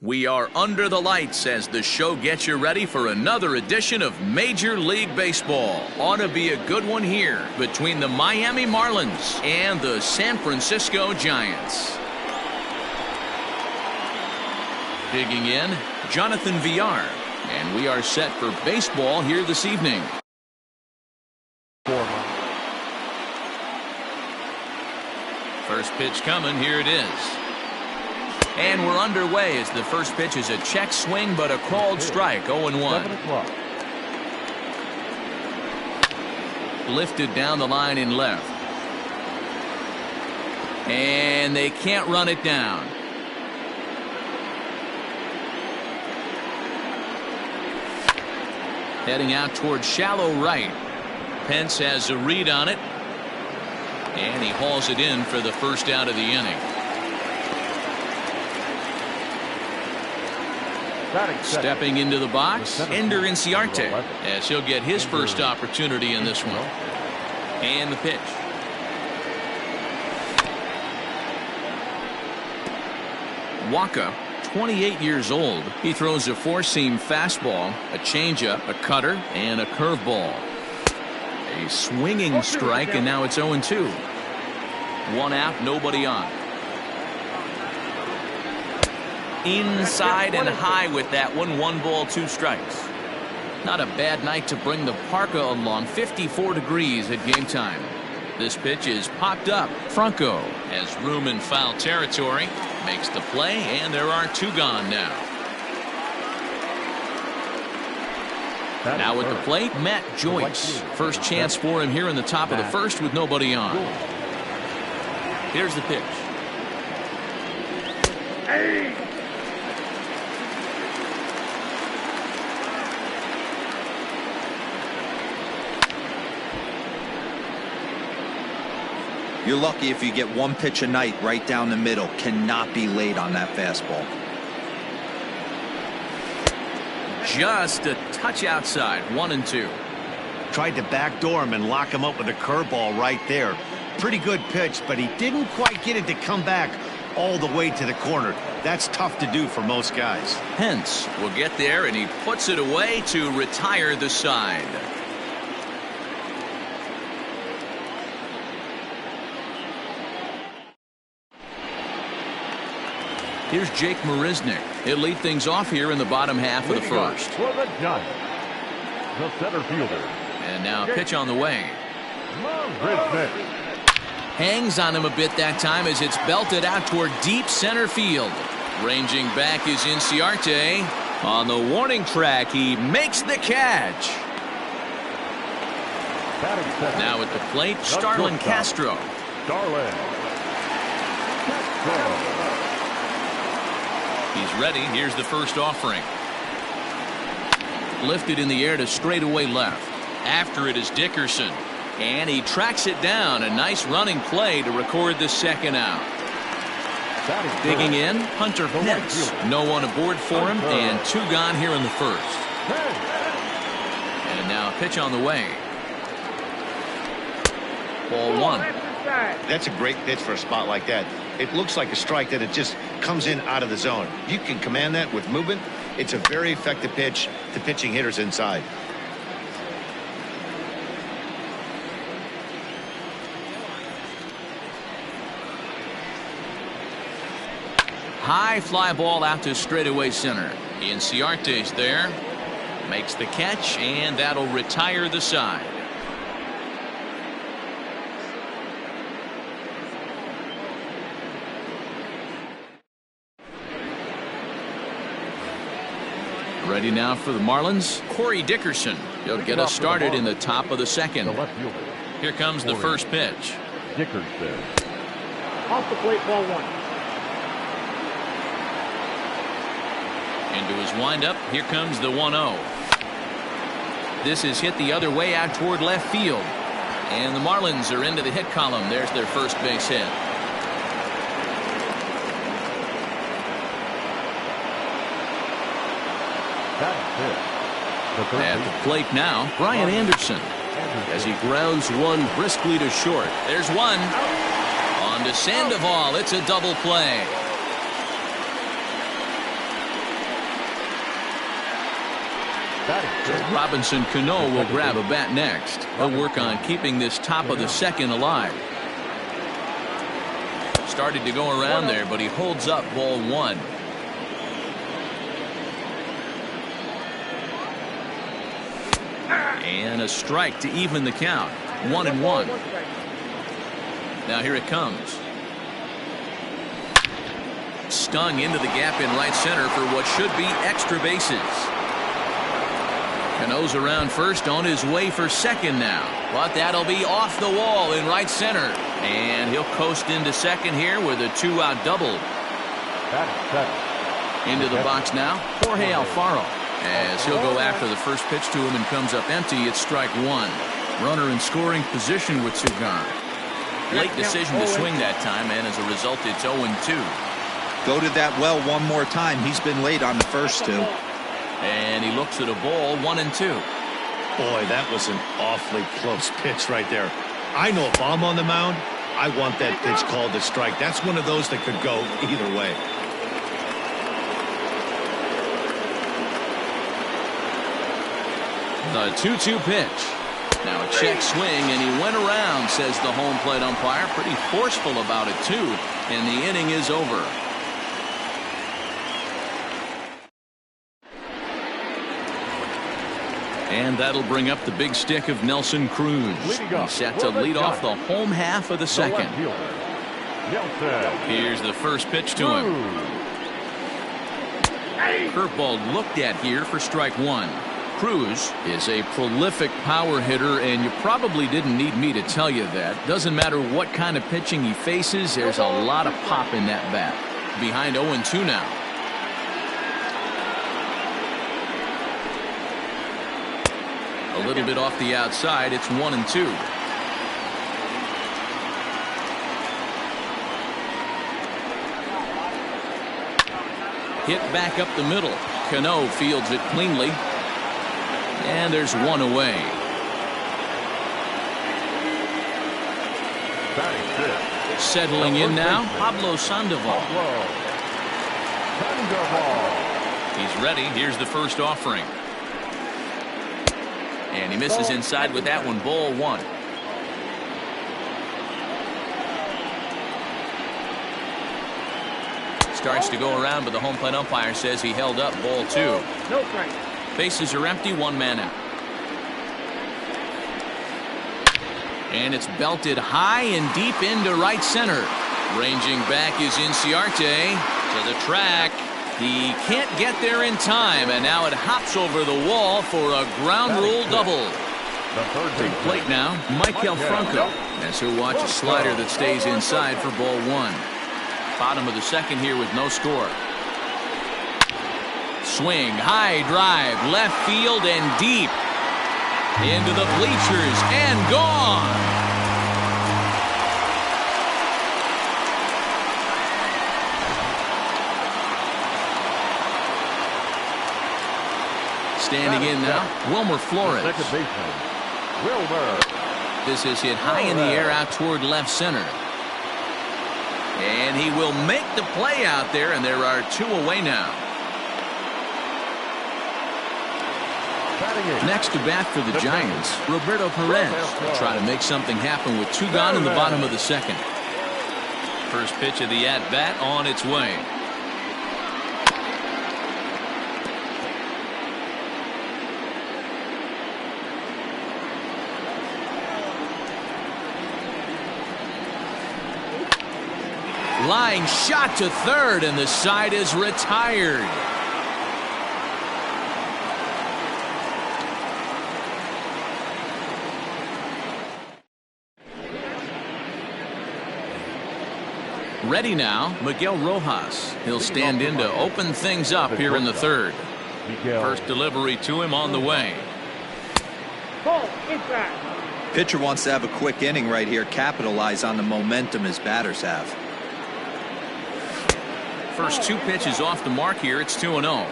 We are under the lights as the show gets you ready for another edition of Major League Baseball. Ought to be a good one here between the Miami Marlins and the San Francisco Giants. Digging in, Jonathan Villar, and we are set for baseball here this evening. First pitch coming, here it is. And we're underway as the first pitch is a check swing, but a called strike, 0-1. Lifted down the line in left. And they can't run it down. Heading out towards shallow right. Pence has a read on it. And he hauls it in for the first out of the inning. Stepping into the box, Ender Inciarte, as he'll get his first opportunity in this one. And the pitch. Waka, 28 years old. He throws a four-seam fastball, a changeup, a cutter, and a curveball. A swinging strike, and now it's 0-2. One out, nobody on. Inside and high with that one. 1 ball, 2 strikes. Not a bad night to bring the parka along. 54 degrees at game time. This pitch is popped up. Franco has room in foul territory. Makes the play, and there are 2 gone now. Now at the plate, Matt Joyce. First chance for him here in the top of the first with nobody on. Here's the pitch. You're lucky if you get 1 pitch a night right down the middle. Cannot be late on that fastball. Just a touch outside. 1-2. Tried to backdoor him and lock him up with a curveball right there. Pretty good pitch, but he didn't quite get it to come back all the way to the corner. That's tough to do for most guys. Pence will get there, and he puts it away to retire the side. Here's Jake Marisnick. He'll lead things off here in the bottom half of the first. For the Giants, the center fielder. And now a pitch on the way. Marisnick. Hangs on him a bit that time as it's belted out toward deep center field. Ranging back is Inciarte. On the warning track, he makes the catch. Now at the plate, Starlin Castro. Starlin Castro. He's ready. Here's the first offering. Lifted in the air to straightaway left. After it is Dickerson. And he tracks it down. A nice running play to record the second out. Digging in, Hunter Pence. No one aboard for him, and 2 gone here in the first. And now a pitch on the way. Ball 1. That's a great pitch for a spot like that. It looks like a strike that it just comes in out of the zone. You can command that with movement. It's a very effective pitch to pitching hitters inside. High fly ball out to straightaway center. Inciarte's there. Makes the catch, and that'll retire the side. Ready now for the Marlins, Corey Dickerson. He'll get us started in the top of the second. Here comes the first pitch. Dickerson. Off the plate, ball 1. Into his windup, here comes the 1-0. This is hit the other way out toward left field. And the Marlins are into the hit column. There's their first base hit. At the plate now, Brian Anderson. As he grounds one briskly to short. There's one. On to Sandoval. It's a double play. Robinson Cano will grab a bat next. He'll work on keeping this top of the second alive. Started to go around there, but he holds up ball one. And a strike to even the count. 1-1. Now here it comes. Stung into the gap in right center for what should be extra bases. Cano's around first, on his way for second now. But that'll be off the wall in right center. And he'll coast into second here with a 2-out double. Into the box now, Jorge Alfaro. As he'll go after the first pitch to him and comes up empty, it's strike one. Runner in scoring position with two gone. Late decision to swing that time, and as a result, it's 0-2. Go to that well one more time. He's been late on the first two. And he looks at a ball, 1-2. Boy, that was an awfully close pitch right there. I know if I'm on the mound, I want that pitch called a strike. That's one of those that could go either way. The 2-2 pitch. Now a check swing, and he went around, says the home plate umpire. Pretty forceful about it, too. And the inning is over. And that'll bring up the big stick of Nelson Cruz. He's set to lead off the home half of the second. Here's the first pitch to him. Curveball looked at here for strike one. Cruz is a prolific power hitter, and you probably didn't need me to tell you that. Doesn't matter what kind of pitching he faces, there's a lot of pop in that bat. Behind 0-2 now. A little bit off the outside, it's 1-2. Hit back up the middle. Cano fields it cleanly. And there's one away. Settling in now, Pablo Sandoval. He's ready. Here's the first offering. And he misses inside with that one. Ball one. Starts to go around, but the home plate umpire says he held up. Ball two. No strike. Bases are empty, one man out. And it's belted high and deep into right center. Ranging back is Inciarte to the track. He can't get there in time, and now it hops over the wall for a ground rule double. Big plate now, Michael Franco, as he'll watch a slider that stays inside for ball one. Bottom of the second here with no score. Swing, high drive, left field and deep. Into the bleachers and gone. Standing in now, Wilmer Flores. This is hit high in the air out toward left center. And he will make the play out there, and there are two away now. Next to bat for the Giants, Roberto Perez will try to make something happen with two gone in the bottom of the second. First pitch of the at-bat on its way. Line shot to third, and the side is retired. Ready now, Miguel Rojas. He'll stand in to open things up here in the third. First delivery to him on the way. Pitcher wants to have a quick inning right here, capitalize on the momentum his batters have. First two pitches off the mark here. It's 2-0.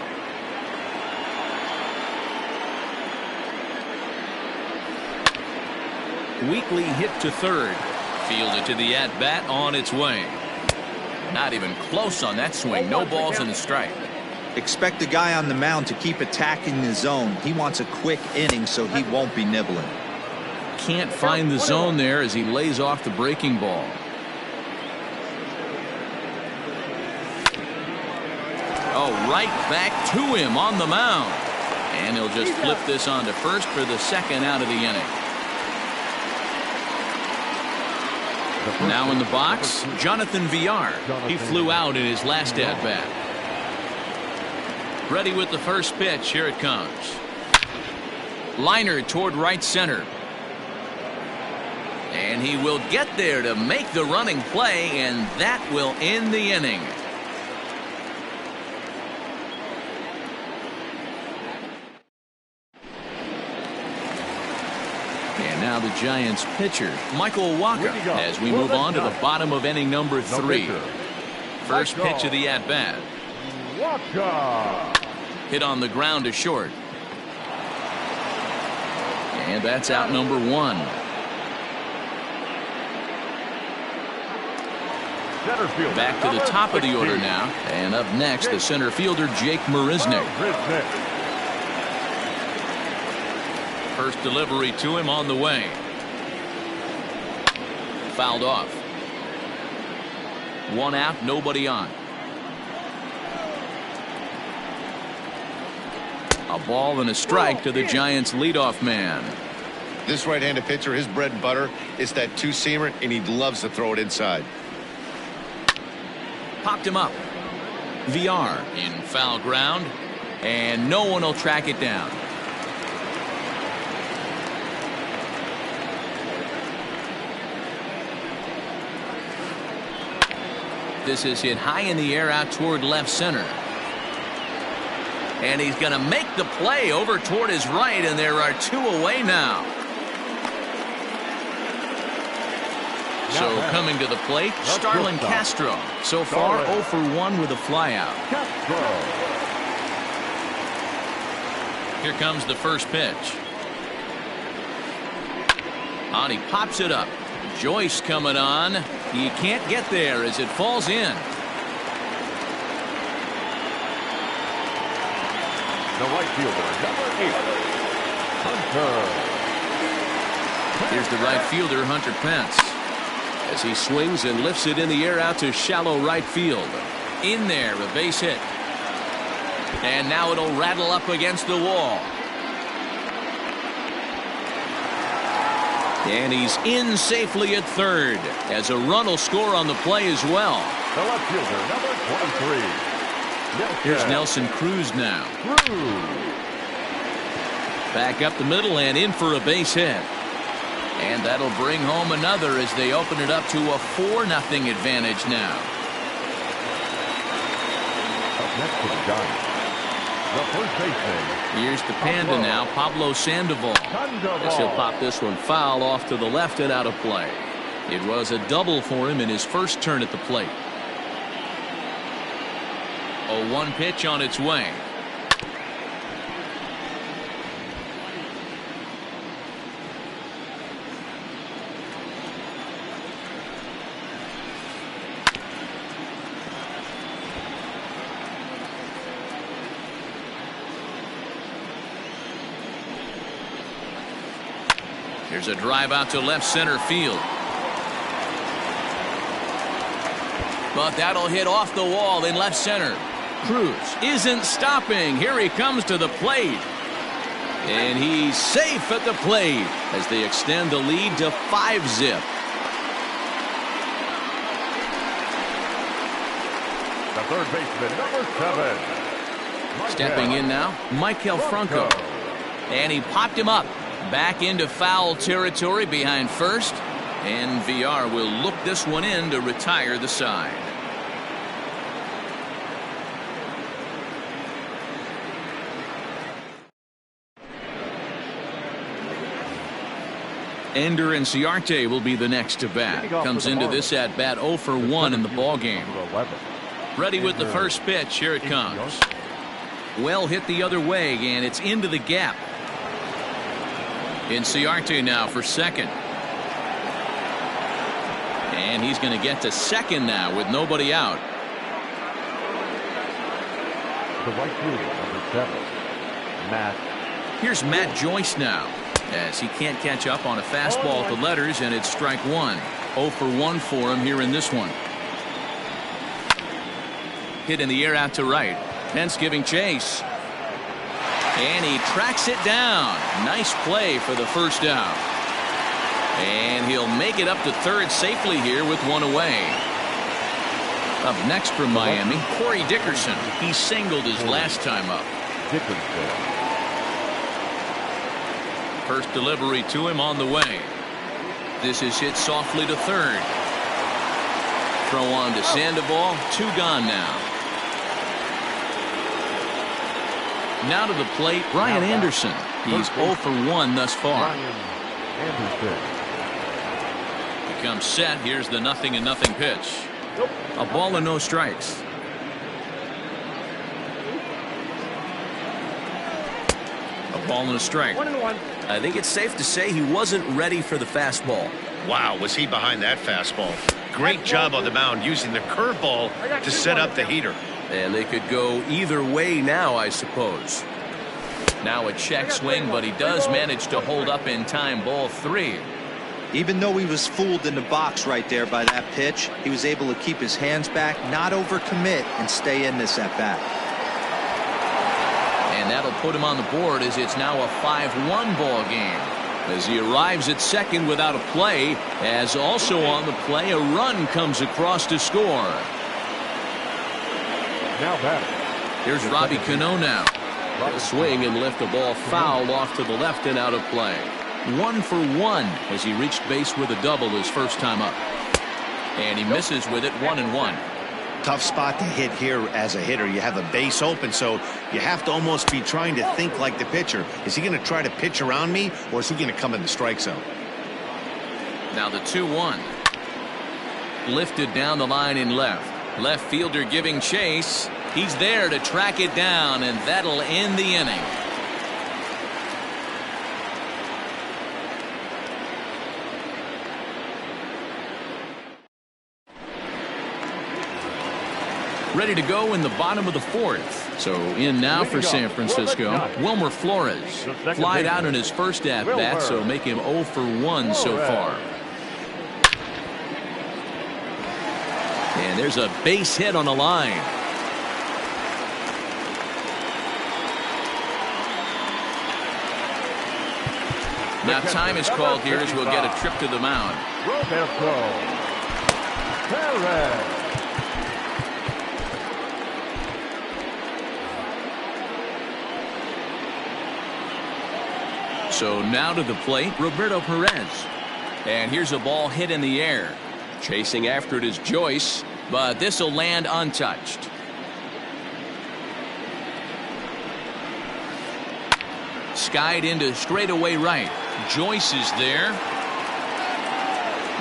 Weekly hit to third. Fielded to the at-bat on its way. Not even close on that swing. No balls and a strike. Expect the guy on the mound to keep attacking the zone. He wants a quick inning so he won't be nibbling. Can't find the zone there as he lays off the breaking ball. Oh, right back to him on the mound. And he'll just flip this on to first for the second out of the inning. Now in the box, Jonathan Villar. He flew out in his last at-bat. Ready with the first pitch. Here it comes. Liner toward right center. And he will get there to make the running play, and that will end the inning. And now the Giants pitcher, Michael Wacha, as we move on to the bottom of inning number 3. First pitch of the at-bat. Hit on the ground to short. And that's out number 1. Back to the top of the order now. And up next, the center fielder, Jake Marisnick. First delivery to him on the way. Fouled off. 1 out, nobody on. A ball and a strike to the Giants leadoff man. This right-handed pitcher, his bread and butter is that two-seamer, and he loves to throw it inside. Popped him up. VR in foul ground, and no one will track it down. This is hit high in the air out toward left center. And he's going to make the play over toward his right, and there are 2 away now. So coming to the plate, Starlin Castro. So far 0 for 1 with a flyout. Here comes the first pitch. And he pops it up. Joyce coming on. He can't get there as it falls in. The right fielder, number 8, Hunter. Here's the right fielder, Hunter Pence, as he swings and lifts it in the air out to shallow right field. In there, a base hit. And now it'll rattle up against the wall. And he's in safely at third, as a run will score on the play as well. The left fielder, number 23. Here's Nelson Cruz now. Back up the middle and in for a base hit. And that'll bring home another as they open it up to a 4-0 advantage now. Up next to the Giants, the first baseman. Here's the Panda now, Pablo Sandoval. As he'll pop this one foul off to the left and out of play. It was a double for him in his first turn at the plate. A 1 pitch on its way. Here's a drive out to left center field. But that'll hit off the wall in left center. Cruz isn't stopping. Here he comes to the plate. And he's safe at the plate as they extend the lead to 5-zip. The third baseman, number 7. Stepping in now, Michael Franco. And he popped him up. Back into foul territory behind first. And VR will look this one in to retire the side. Ender Inciarte will be the next to bat. Comes into this at bat 0 for 1 in the ball game. Ready with the first pitch. Here it comes. Well hit the other way, and it's into the gap. Inciarte now for second. And he's going to get to second now with nobody out. the right fielder, number 7, Matt. Here's Matt Joyce now, as he can't catch up on a fastball at the letters, and it's strike one. 0 for 1 for him here in this one. Hit in the air out to right. Pence giving chase. And he tracks it down. Nice play for the first out. And he'll make it up to third safely here with one away. Up next from Miami, Corey Dickerson. He singled his last time up. Dickerson. First delivery to him on the way. This is hit softly to third. Throw on to Sandoval. 2 gone now. Now to the plate, Brian Anderson. He's 0 for 1 thus far. Anderson. Becomes set. Here's the 0-0 pitch. A ball and no strikes. A ball and a strike. 1-1. I think it's safe to say he wasn't ready for the fastball. Wow, was he behind that fastball. Great job on the mound using the curveball to set up the heater. And they could go either way now, I suppose. Now a check swing, but he does manage to hold up in time. Ball 3. Even though he was fooled in the box right there by that pitch, he was able to keep his hands back, not overcommit, and stay in this at bat. And that'll put him on the board as it's now a 5-1 ball game. As he arrives at second without a play, as also on the play, a run comes across to score. Now batting. Here's Robbie Cano now. A swing and lift the ball foul off to the left and out of play. 1 for 1 as he reached base with a double his first time up. And he misses with it. 1-1. Tough spot to hit here as a hitter. You have a base open, so you have to almost be trying to think like the pitcher. Is he going to try to pitch around me, or is he going to come in the strike zone? Now the 2-1. Lifted down the line in left. Left fielder giving chase. He's there to track it down, and that'll end the inning. Ready to go in the bottom of the 4th. So in now for San Francisco, Wilmer Flores. Flied out in his first at-bat, so make him 0 for 1 so far. And there's a base hit on the line. Now time is called here as we'll get a trip to the mound. Roberto Perez. So now to the plate, Roberto Perez. And here's a ball hit in the air. Chasing after it is Joyce, but this will land untouched. Skied into straightaway right. Joyce is there.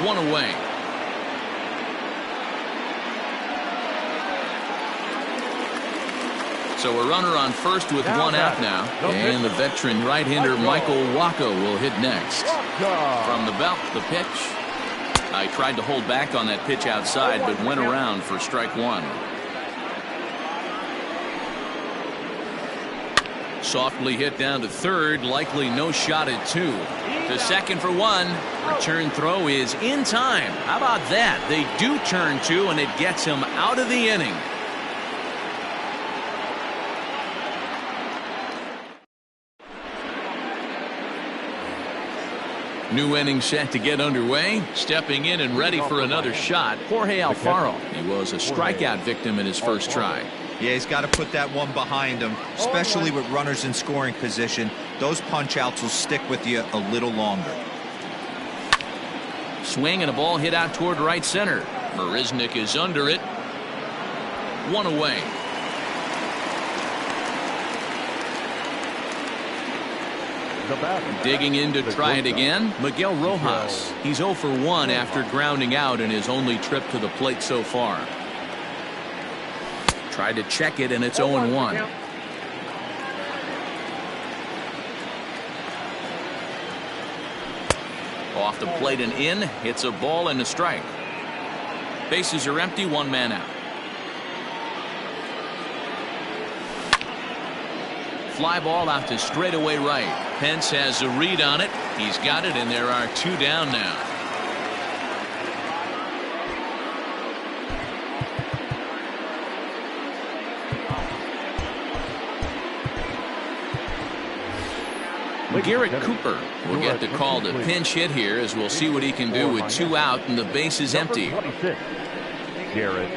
1 away. So a runner on first with 1 out now. And the veteran right-hander Michael Wacha will hit next. From the belt, the pitch. I tried to hold back on that pitch outside, but went around for strike 1. Softly hit down to third, likely no shot at 2. To second for 1. Return throw is in time. How about that? They do turn 2, and it gets him out of the inning. New inning set to get underway. Stepping in and ready for another shot, Jorge Alfaro. He was a strikeout victim in his first try. Yeah, he's got to put that one behind him, especially with runners in scoring position. Those punch-outs will stick with you a little longer. Swing and a ball hit out toward right center. Marisnick is under it. 1 away. Digging in to try it again, Miguel Rojas. He's 0 for 1 after grounding out in his only trip to the plate so far. Tried to check it, and it's 0-1. Off the plate and in. Hits a ball and a strike. Bases are empty. 1 man out. fly ball out to straightaway right. Pence has a read on it. He's got it, and there are 2 down now. Garrett Cooper will get the call to pinch hit here, as we'll see what he can do with 2 out and the base is empty. Garrett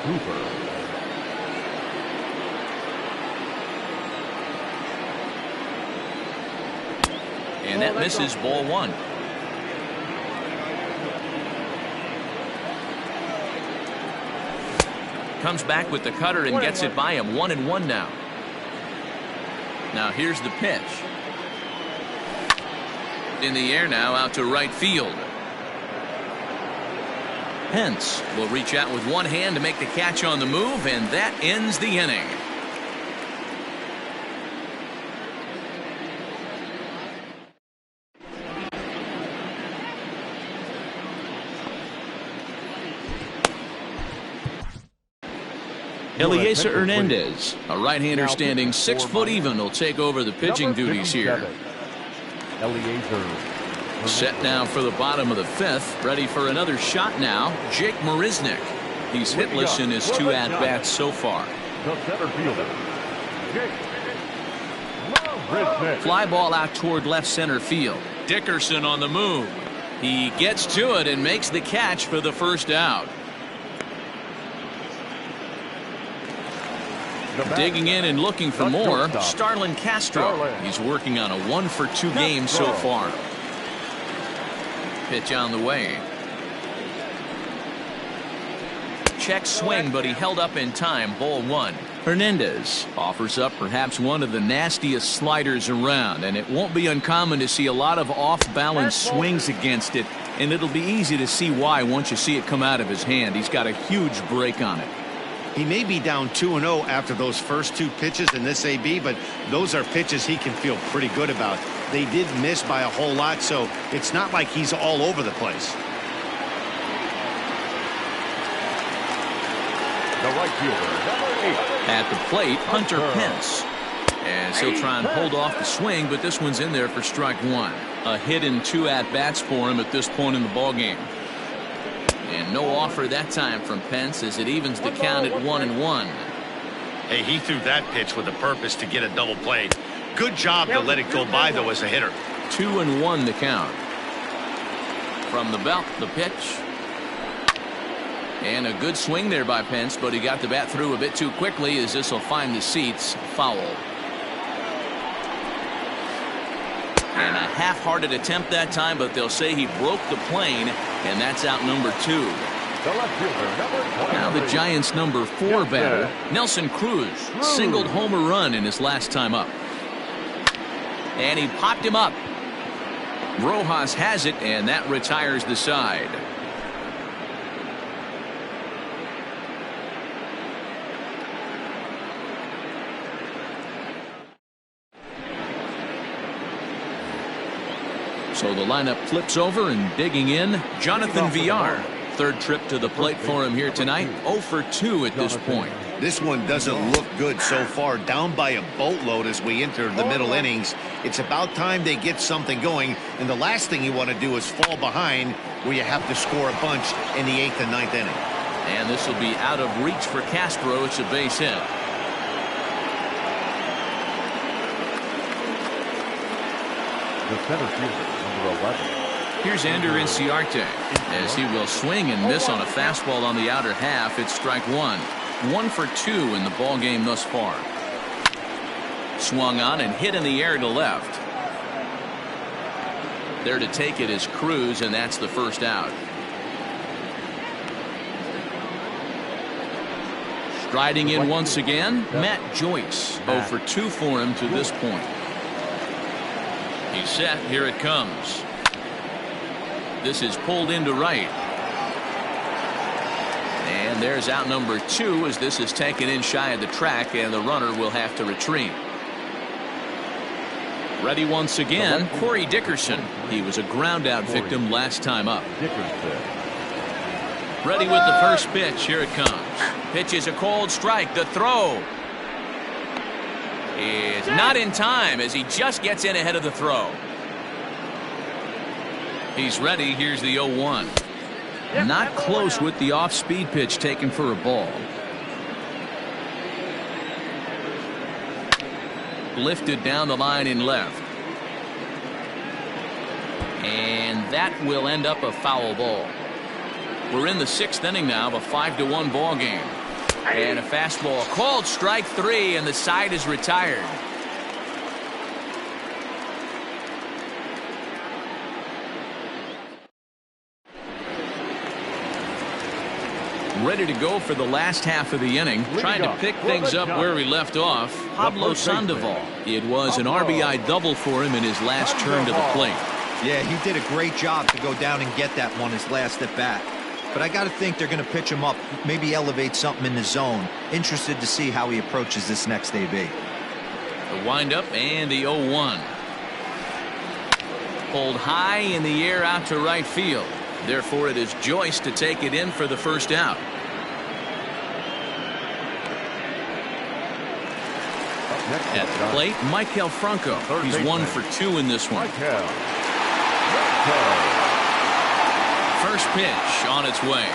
Cooper. And that misses, ball 1. Comes back with the cutter and gets it by him. 1-1 now. Now here's the pitch. In the air now, out to right field. Pence will reach out with one hand to make the catch on the move, and that ends the inning. Eliezer Hernandez, a right-hander standing 6 foot even, will take over the pitching duties here. Set now for the bottom of the 5th. Ready for another shot now. Jake Marisnick. He's hitless in his 2 at-bats so far. The center fielder, Jake Marisnick. Fly ball out toward left center field. Dickerson on the move. He gets to it and makes the catch for the first out. Digging in and looking for more, Starlin Castro. He's working on a 1-for-2 game so far. Pitch on the way. Check swing, but he held up in time. Ball 1. Hernandez offers up perhaps one of the nastiest sliders around, and it won't be uncommon to see a lot of off-balance swings against it, and it'll be easy to see why once you see it come out of his hand. He's got a huge break on it. He may be down 2-0 after those first 2 pitches in this AB, but those are pitches he can feel pretty good about. They did miss by a whole lot, so it's not like he's all over the place. The right fielder, number 8. At the plate, Hunter Pence. As he'll try and hold off the swing, but this one's in there for strike 1. A hit in 2 at-bats for him at this point in the ballgame. And no offer that time from Pence as it evens the count at 1-1. Hey, he threw that pitch with a purpose to get a double play. Good job to let it go by, though, as a hitter. 2-1 the count. From the belt, the pitch. And a good swing there by Pence, but he got the bat through a bit too quickly as this will find the seats. Foul. And a half-hearted attempt that time, but they'll say he broke the plane, and that's out number 2. Now the Giants' number 4 batter, Nelson Cruz, singled home a run in his last time up. And he popped him up. Rojas has it, and that retires the side. So the lineup flips over, and digging in, Jonathan Villar. 3rd trip to the plate for him here tonight. 0 for 2 at this point. This one doesn't look good so far. Down by a boatload as we enter the middle innings. It's about time they get something going, and the last thing you want to do is fall behind where you have to score a bunch in the 8th and 9th inning. And this will be out of reach for Castro. It's a base hit. The center fielder, number 11. Here's Ender Inciarte as he will swing and miss on a fastball on the outer half. It's strike 1. 1 for 2 in the ball game thus far. Swung on and hit in the air to left. There to take it is Cruz, and that's the first out. Striding in once again, Matt Joyce. 0 for 2 for him to this point. He's set. Here it comes. This is pulled into right. And there's out number 2 as this is taken in shy of the track, and the runner will have to retreat. Ready once again, Corey Dickerson. He was a ground out victim last time up. Ready with the first pitch. Here it comes. Pitch is a cold strike. The throw. is not in time as he just gets in ahead of the throw. He's ready. Here's the 0-1. Not close with the off-speed pitch taken for a ball. Lifted down the line in left. And that will end up a foul ball. We're in the 6th inning now of a 5-1 ball game. And a fastball called strike 3, and the side is retired. Ready to go for the last half of the inning. Trying to pick things up where we left off. Pablo Sandoval. It was an RBI double for him in his last turn to the plate. Yeah, he did a great job to go down and get that one his last at bat. But I got to think they're going to pitch him up, maybe elevate something in the zone. Interested to see how he approaches this next AB. The windup and the 0-1. Pulled high in the air out to right field. Therefore, it is Joyce to take it in for the first out. At the plate, Michael Franco. He's 1 for 2 in this one. First pitch on its way.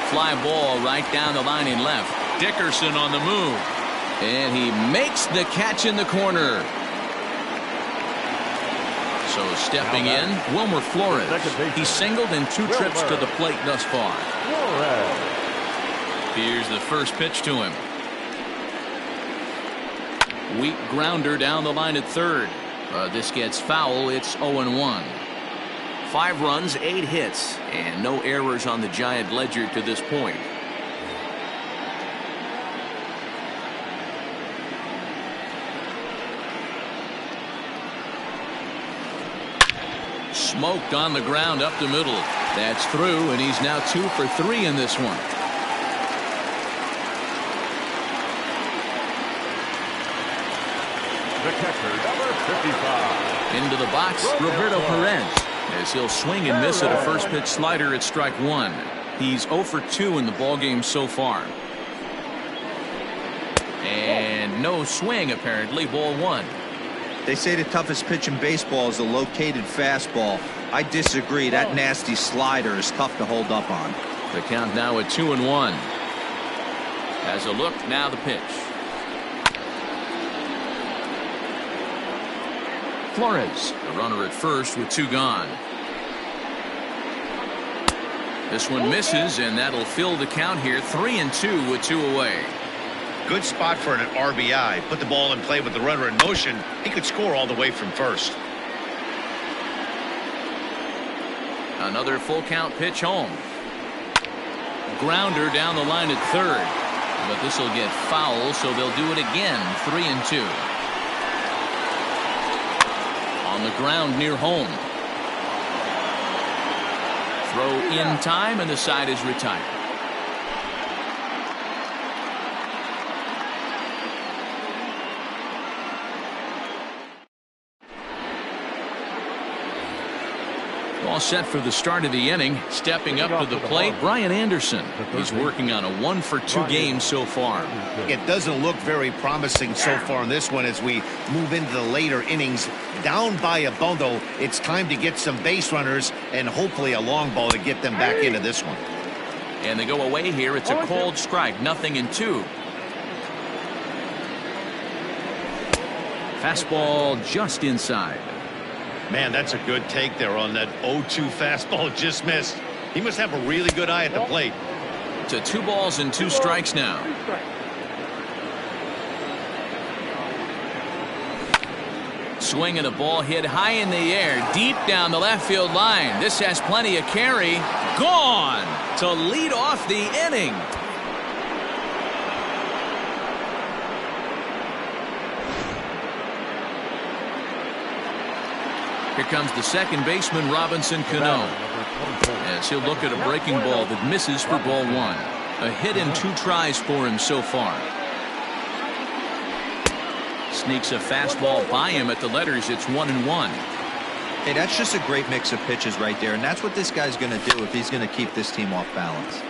Fly ball right down the line in left. Dickerson on the move. And he makes the catch in the corner. So stepping in, Wilmer Flores. He singled in 2 trips to the plate thus far. Here's the first pitch to him. Weak grounder down the line at third. This gets foul. It's 0-1. 5 runs, 8 hits, and no errors on the Giant ledger to this point. Smoked on the ground up the middle. That's through, and he's now 2 for 3 in this one. The catcher, number 55. Into the box, Roberto Perez. As he'll swing and miss at a first pitch slider at strike 1. He's 0 for 2 in the ballgame so far. And no swing apparently. Ball 1. They say the toughest pitch in baseball is a located fastball. I disagree. That nasty slider is tough to hold up on. The count now at 2-1. As a look, now the pitch. Flores, the runner at first with 2 gone. This one misses, and that'll fill the count here. 3-2 with 2 away. Good spot for an RBI. Put the ball in play with the runner in motion. He could score all the way from first. Another full count pitch home. Grounder down the line at third. But this will get foul, so they'll do it again. 3-2. On the ground near home. Throw in time, and the side is retired. All set for the start of the inning. Stepping up to the plate, Brian Anderson. He's working on a 1 for 2 game so far. It doesn't look very promising so far in this one as we move into the later innings. Down by a bundle, it's time to get some base runners and hopefully a long ball to get them back into this one. And they go away here. It's a called strike. 0-2. Fastball just inside. Man, that's a good take there on that 0-2 fastball just missed. He must have a really good eye at the plate. To 2 balls and 2 strikes now. Swing and a ball hit high in the air, deep down the left field line. This has plenty of carry. Gone to lead off the inning. Here comes the second baseman, Robinson Cano. As he'll look at a breaking ball that misses for ball 1. A hit in 2 tries for him so far. Sneaks a fastball by him at the letters. It's 1-1. Hey, that's just a great mix of pitches right there, and that's what this guy's going to do if he's going to keep this team off balance.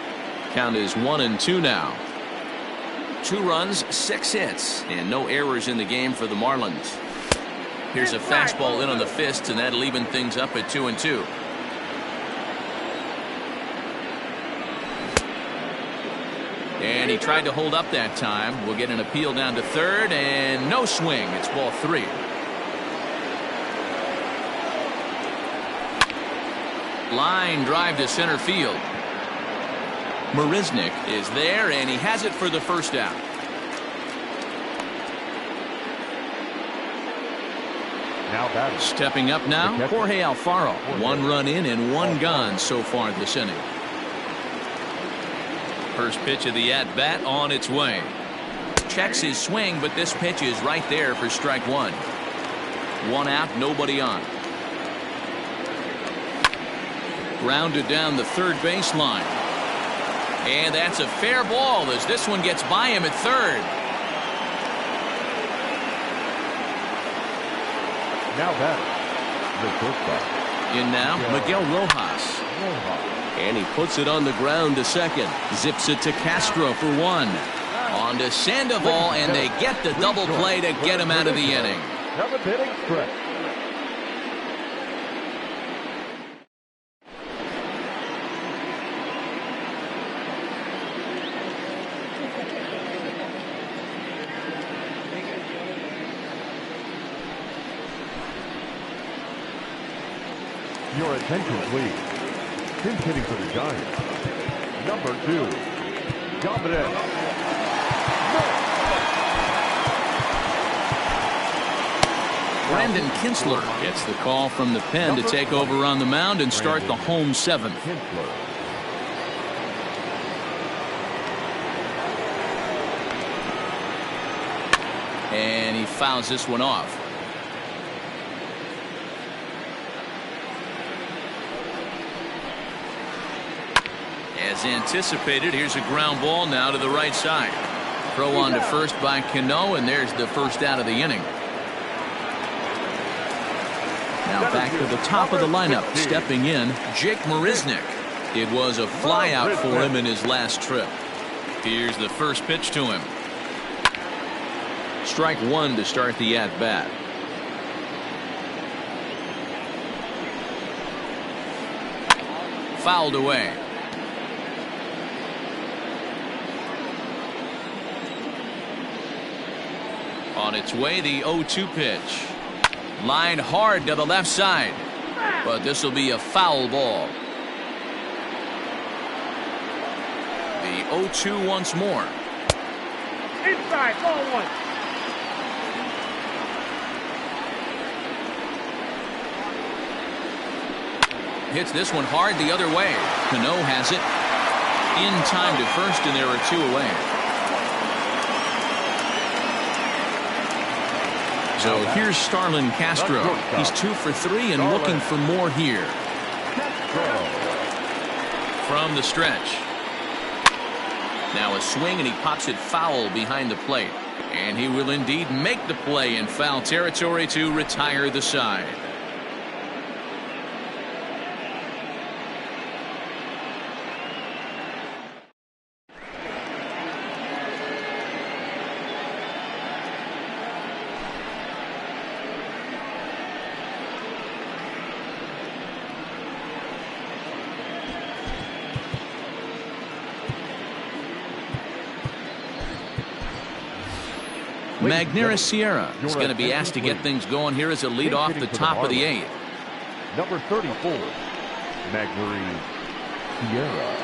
Count is 1-2 now. 2 runs, 6 hits, and no errors in the game for the Marlins. Here's a fastball in on the fists, and that'll even things up at 2-2. And he tried to hold up that time. We'll get an appeal down to third, and no swing. It's ball 3. Line drive to center field. Marisnick is there, and he has it for the first out. Now batting. Stepping up now, Jorge Alfaro. 1 run in and 1 gone so far this inning. First pitch of the at-bat on its way. Checks his swing, but this pitch is right there for strike 1. 1 out, nobody on. Grounded down the third baseline. And that's a fair ball as this one gets by him at third. Now batting. The shortstop. In now, Miguel Rojas. And he puts it on the ground to second. Zips it to Castro for 1. On to Sandoval, and they get the double play to get him out of the inning. 7th inning stretch. Your attention, please. Pinch hitting for the Giants. Number 2, Dominic. Brandon Kinsler gets the call from the pen to take over on the mound and start the home 7th. And he fouls this one off. As anticipated, here's a ground ball now to the right side. Throw on to first by Cano, and there's the first out of the inning. Now back to the top of the lineup. Stepping in, Jake Marisnick. It was a fly out for him in his last trip. Here's the first pitch to him. Strike 1 to start the at-bat. Fouled away. On its way, the 0-2 pitch. Line hard to the left side. But this will be a foul ball. The 0-2 once more. Inside, ball 1. Hits this one hard the other way. Cano has it. In time to first, and there are 2 away. So here's Starlin Castro. He's 2 for 3 and looking for more here. From the stretch. Now a swing, and he pops it foul behind the plate. And he will indeed make the play in foul territory to retire the side. Magneuris Sierra is going to be asked to get things going here as a lead off the top of the 8th. Number 34, Magneuris Sierra.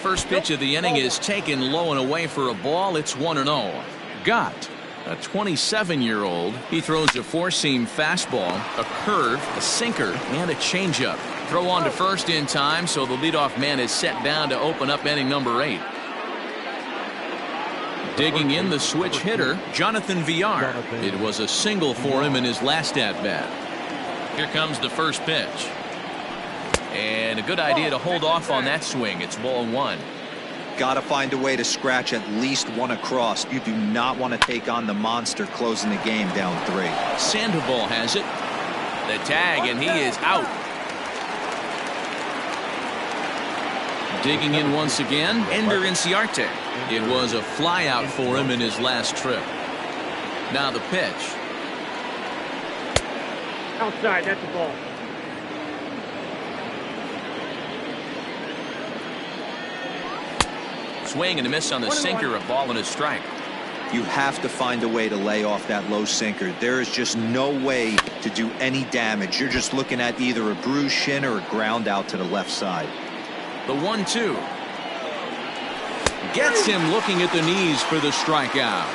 First pitch of the inning is taken low and away for a ball. It's 1-0. Gott, a 27-year-old. He throws a 4-seam fastball, a curve, a sinker, and a changeup. Throw on to first in time, so the leadoff man is set down to open up inning number 8. Digging in the switch hitter, Jonathan Villar. It was a single for him in his last at-bat. Here comes the first pitch. And a good idea to hold off on that swing. It's ball 1. Got to find a way to scratch at least 1 across. You do not want to take on the monster closing the game down 3. Sandoval has it. The tag, and he is out. Digging in once again, Ender Inciarte. It was a flyout for him in his last trip. Now the pitch. Outside, that's the ball. Swing and a miss on the sinker, a ball and a strike. You have to find a way to lay off that low sinker. There is just no way to do any damage. You're just looking at either a bruised shin or a ground out to the left side. The 1-2. Gets him looking at the knees for the strikeout.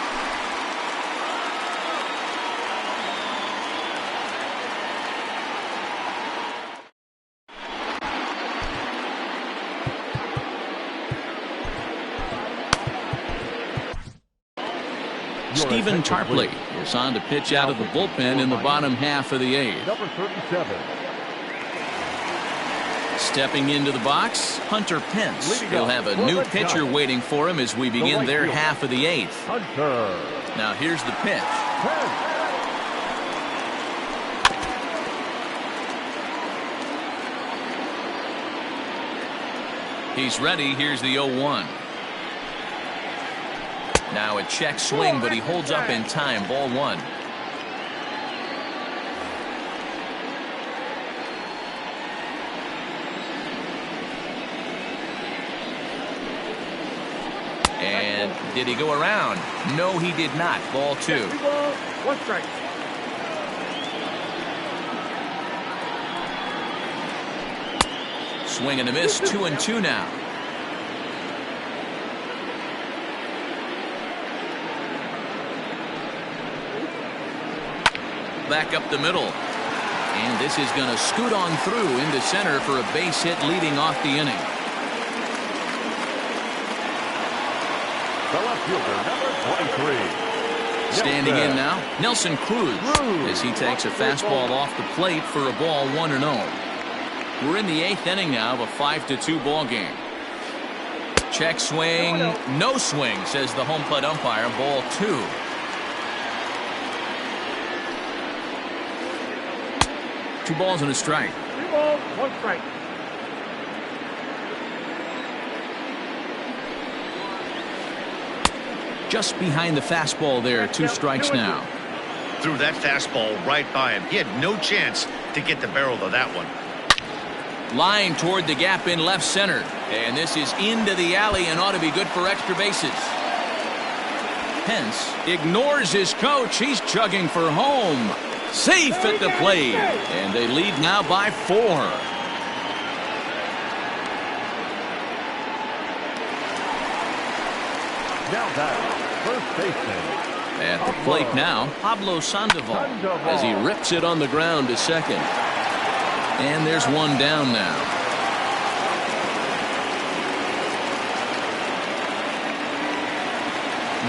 Stephen Tarpley is on to pitch out of the bullpen in the bottom half of the 8th. Number 37. Stepping into the box, Hunter Pence. He'll have a new pitcher waiting for him as we begin their half of the 8th. Hunter. Now here's the pitch. He's ready. Here's the 0-1. Now a check swing, but he holds up in time. Ball 1. And did he go around? No, he did not. Ball 2. 1 strike. Swing and a miss. 2-2 now. Back up the middle. And this is going to scoot on through into center for a base hit leading off the inning. The left fielder, number 23. Standing in now, Nelson Cruz, as he takes a fastball off the plate for a ball 1-0. We're in the 8th inning now of a 5-2 ball game. Check swing, no swing, says the home plate umpire. Ball 2. Two balls and a strike. 3 balls, 1 strike. Just behind the fastball there. 2 strikes now. Threw that fastball right by him. He had no chance to get the barrel of that one. Line toward the gap in left center. And this is into the alley and ought to be good for extra bases. Pence ignores his coach. He's chugging for home. Safe at the plate. And they lead now by 4. Now that first baseman. At the plate now, Pablo Sandoval as he rips it on the ground to second. And there's one down now.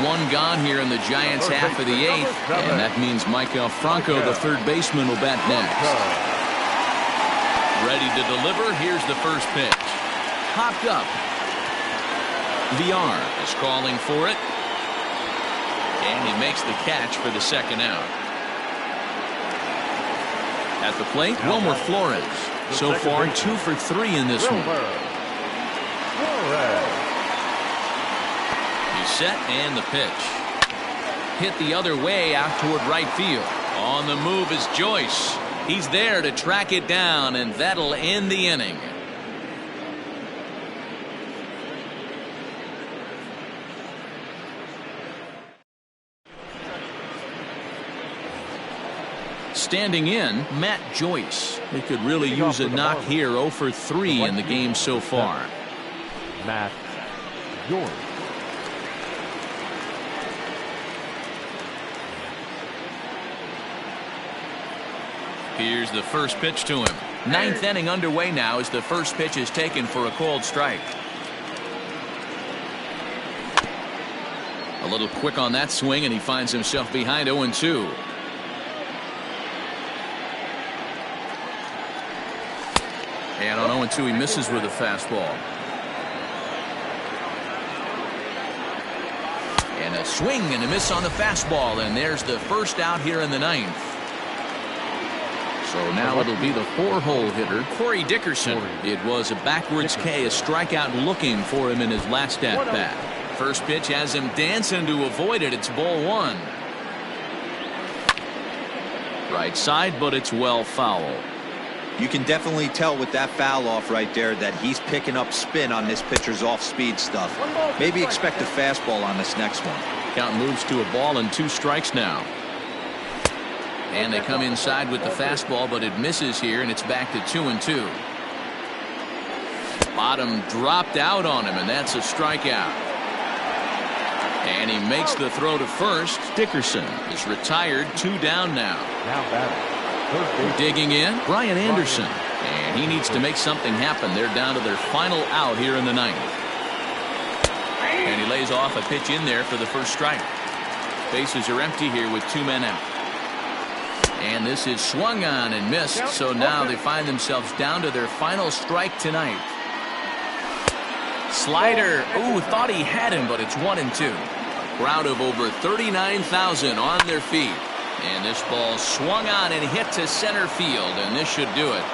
One gone here in the Giants' half of the 8th, and that means Michael Franco, the third baseman, will bat next. Ready to deliver. Here's the first pitch. Popped up. VR is calling for it. And he makes the catch for the second out. At the plate, Wilmer Flores. So far, 2 for 3 in this one. He's set and the pitch. Hit the other way out toward right field. On the move is Joyce. He's there to track it down, and that'll end the inning. Standing in, Matt Joyce. They could really use a knock here. 0 for 3 in the game so far. Matt Joyce. Here's the first pitch to him. 9th inning underway now as the first pitch is taken for a called strike. A little quick on that swing, and he finds himself behind 0-2. And on 0-2, he misses with a fastball. And a swing and a miss on the fastball, and there's the first out here in the 9th. So now it'll be the 4-hole hitter, Corey Dickerson. It was a backwards K, a strikeout looking for him in his last at-bat. First pitch has him dancing to avoid it. It's ball 1. Right side, but it's well foul. You can definitely tell with that foul off right there that he's picking up spin on this pitcher's off-speed stuff. Maybe expect a fastball on this next one. Count moves to a ball and 2 strikes now. And they come inside with the fastball, but it misses here, and it's back to 2-2. Bottom dropped out on him, and that's a strikeout. And he makes the throw to first. Dickerson is retired, 2 down now. Now batting. Digging in, Brian Anderson. And he needs to make something happen. They're down to their final out here in the 9th. And he lays off a pitch in there for the first strike. Bases are empty here with 2 men out. And this is swung on and missed, so now they find themselves down to their final strike tonight. Slider, ooh, thought he had him, but it's 1-2. Crowd of over 39,000 on their feet. And this ball swung on and hit to center field, and this should do it.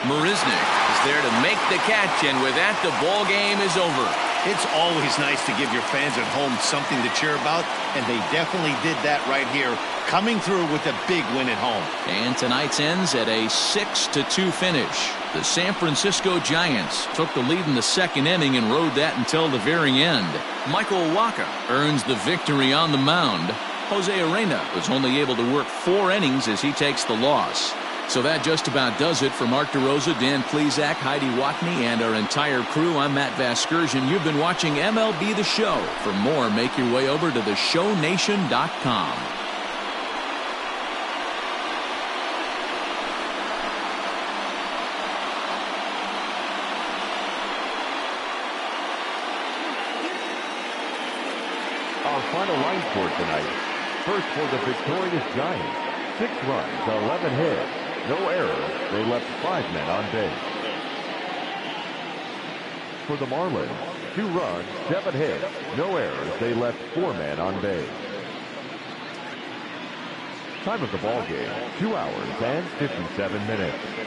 Marisnik is there to make the catch, and with that, the ball game is over. It's always nice to give your fans at home something to cheer about, and they definitely did that right here, coming through with a big win at home. And tonight's ends at a 6-2 finish. The San Francisco Giants took the lead in the 2nd inning and rode that until the very end. Michael Wacha earns the victory on the mound. Jose Arena was only able to work 4 innings as he takes the loss. So that just about does it for Mark DeRosa, Dan Plesac, Heidi Watney, and our entire crew. I'm Matt Vasgersian. You've been watching MLB The Show. For more, make your way over to theshownation.com. Our final line score tonight. First for the victorious Giants. 6 runs, 11 hits. No errors. They left 5 men on base. For the Marlins, 2 runs, 7 hits. No errors. They left 4 men on base. Time of the ball game, 2 hours and 57 minutes.